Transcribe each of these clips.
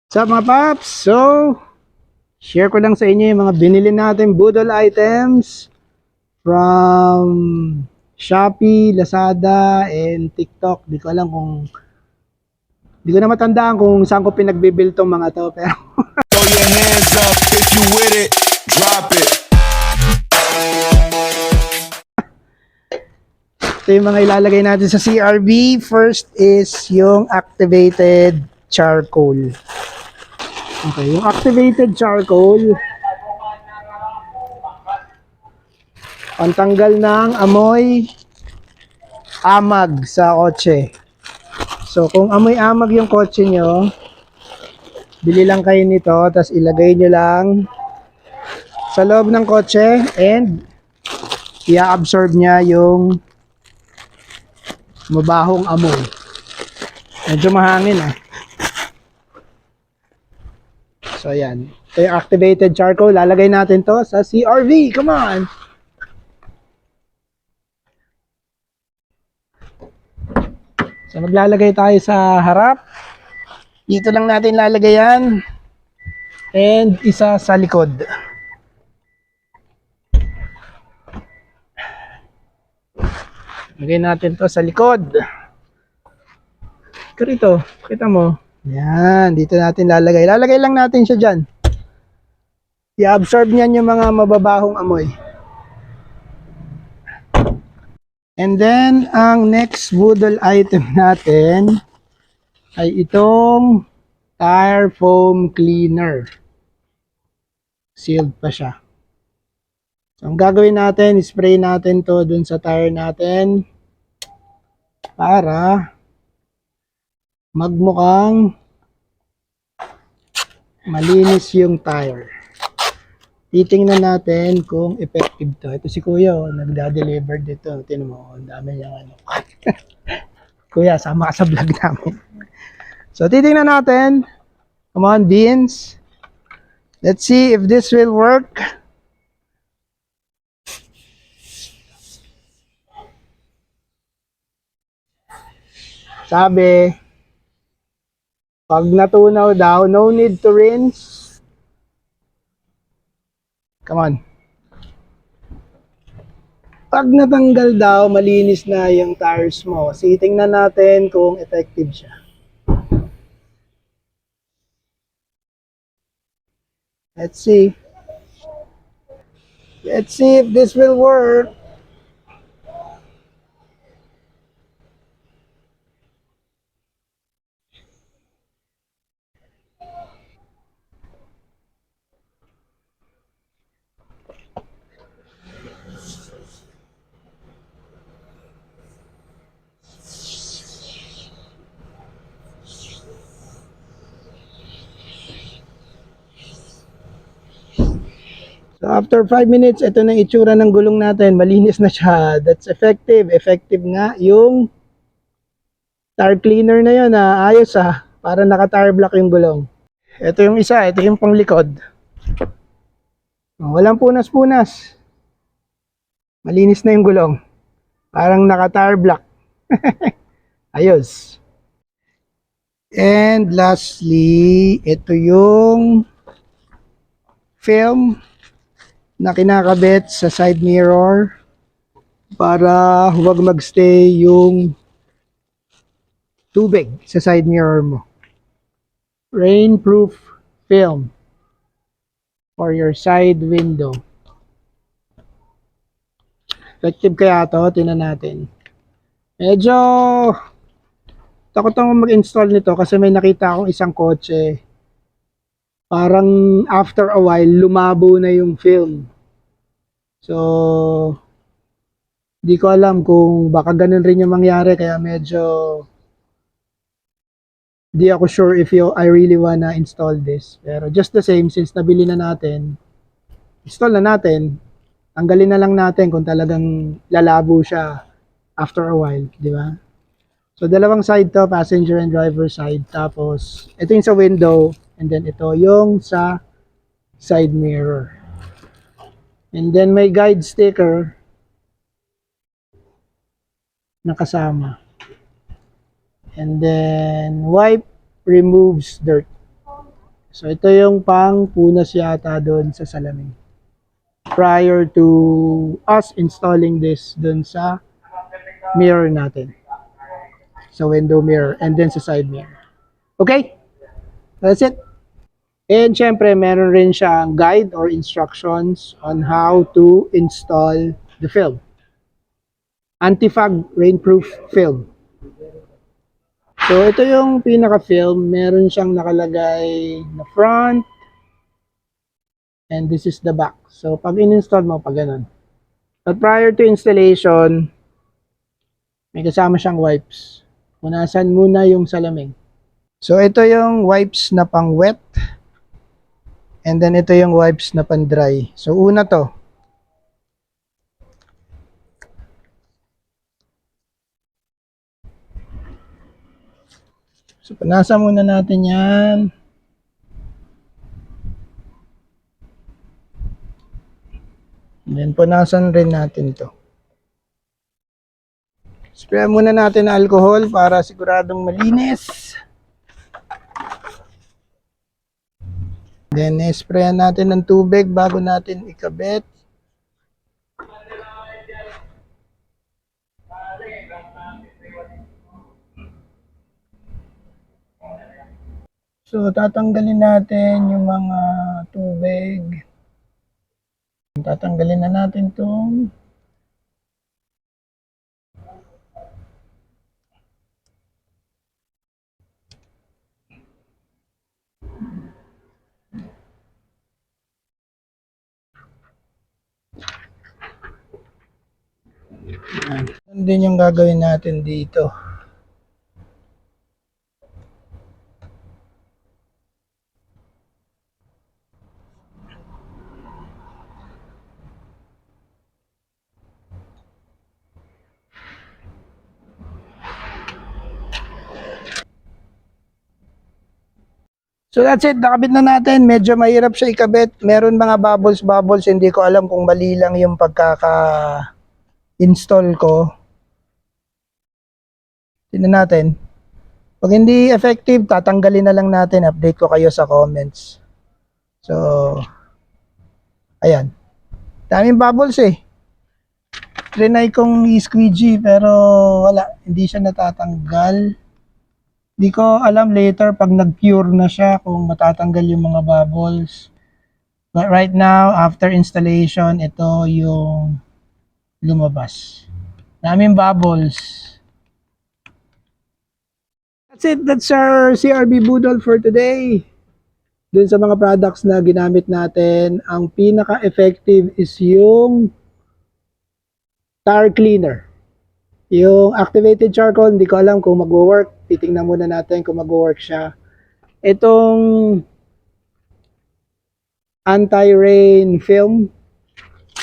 What's up mga paps? So, share ko lang sa inyo yung mga binili natin budol items from Shopee, Lazada, and TikTok. Di ko na matandaan kung saan ko pinagbibil tong mga to. Pero Throw your hands up if you with it. Drop it. ito yung mga ilalagay natin sa CRV. First is yung activated charcoal. Okay, yung activated charcoal, pantanggal ng amoy amag sa kotse. So, kung amoy amag yung kotse nyo, bili lang kayo nito, tapos ilagay nyo lang sa loob ng kotse and i-absorb niya yung mabahong amoy. Medyo mahangin eh. So, ayan. Ito yung activated charcoal. Lalagay natin to sa CRV. Come on! So, maglalagay tayo sa harap. Dito lang natin lalagay yan. And isa sa likod. Lagay natin to sa likod. Ito, kita mo. Yan, dito natin lalagay. Lalagay lang natin siya dyan. I-absorb niyan yung mga mababahong amoy. And then, ang next budol item natin ay itong tire foam cleaner. Sealed pa siya. So, ang gagawin natin, spray natin to dun sa tire natin para magmukhang malinis yung tire. Titingnan natin kung effective to. Ito si Kuya, nagda-deliver dito. Tingnan mo, ang dami niyang ano. Kuya, sama ka sa vlog namin. So, titingnan natin. Come on, beans. Let's see if this will work. Sabi, pag natunaw daw, no need to rinse. Come on. Pag natanggal daw, malinis na yung tires mo. So, tingnan natin kung effective siya. Let's see. Let's see if this will work. So after 5 minutes, ito na itsura ng gulong natin. Malinis na siya. That's effective. Effective nga yung tire cleaner na yun. Ayos para naka-tire block yung gulong. Ito yung isa. Ito yung panglikod. Walang punas-punas. Malinis na yung gulong. Parang naka-tire block. Ayos. And lastly, ito yung film na kinakabit sa side mirror para huwag magstay yung tubig sa side mirror mo. Rainproof film for your side window. Effective kaya to? Tingnan natin. Medyo takot ako mag-install nito kasi may nakita akong isang kotse. Parang after a while, lumabo na yung film. So, di ko alam kung baka ganun rin yung mangyari. Kaya medyo di ako sure if I really wanna install this. Pero just the same, since nabili na natin, install na natin. Tanggalin na lang natin kung talagang lalabo siya after a while. Di ba? So, dalawang side to, passenger and driver side. Tapos, ito yung sa window. And then, ito yung sa side mirror. And then, may guide sticker na kasama. And then, wipe removes dirt. So ito yung pang punas yata doon sa salamin. Prior to us installing this doon sa mirror natin. Sa window mirror and then sa side mirror. Okay? That's it. And syempre, meron rin siyang guide or instructions on how to install the film. Anti-fog rainproof film. So, ito yung pinaka-film. Meron siyang nakalagay na front and this is the back. So, pag in-install mo, pag ganun. But prior to installation, may kasama siyang wipes. Punasan muna yung salamin. So, ito yung wipes na pang wet. And then, ito yung wipes na pang dry. So, una to. So, punasan muna natin yan. And then, punasan rin natin to. Spray muna natin ng alcohol para siguradong malinis. Then, sprayan natin ng tubig bago natin ikabit. So, tatanggalin natin yung mga tubig. Tatanggalin na natin itong yan din yung gagawin natin dito. So that's it, nakabit na natin. Medyo mahirap siya ikabit. Meron mga bubbles. Hindi ko alam kung mali lang yung pagkaka-install ko. Tingnan natin. Pag hindi effective, tatanggalin na lang natin. Update ko kayo sa comments. So, ayan. Daming bubbles eh. Trinay kong i-squeegee pero wala. Hindi siya natatanggal. Di ko alam later pag nag-cure na siya kung matatanggal yung mga bubbles. But right now, after installation, ito yung lumabas. Daming bubbles. That's it. That's our CRB Budol for today. Dun sa mga products na ginamit natin, ang pinaka-effective is yung tar cleaner. Yung activated charcoal, hindi ko alam kung mag-work. Titingnan muna natin kung mag-work siya. Itong anti-rain film.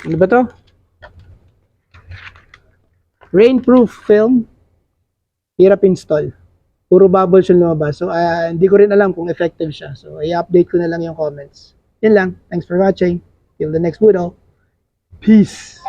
Ano ba to? Rainproof film. Hirap install. Puro bubbles yung lumabas. So, hindi ko rin alam kung effective siya. So, i-update ko na lang yung comments. Yun lang. Thanks for watching. Till the next video. Peace.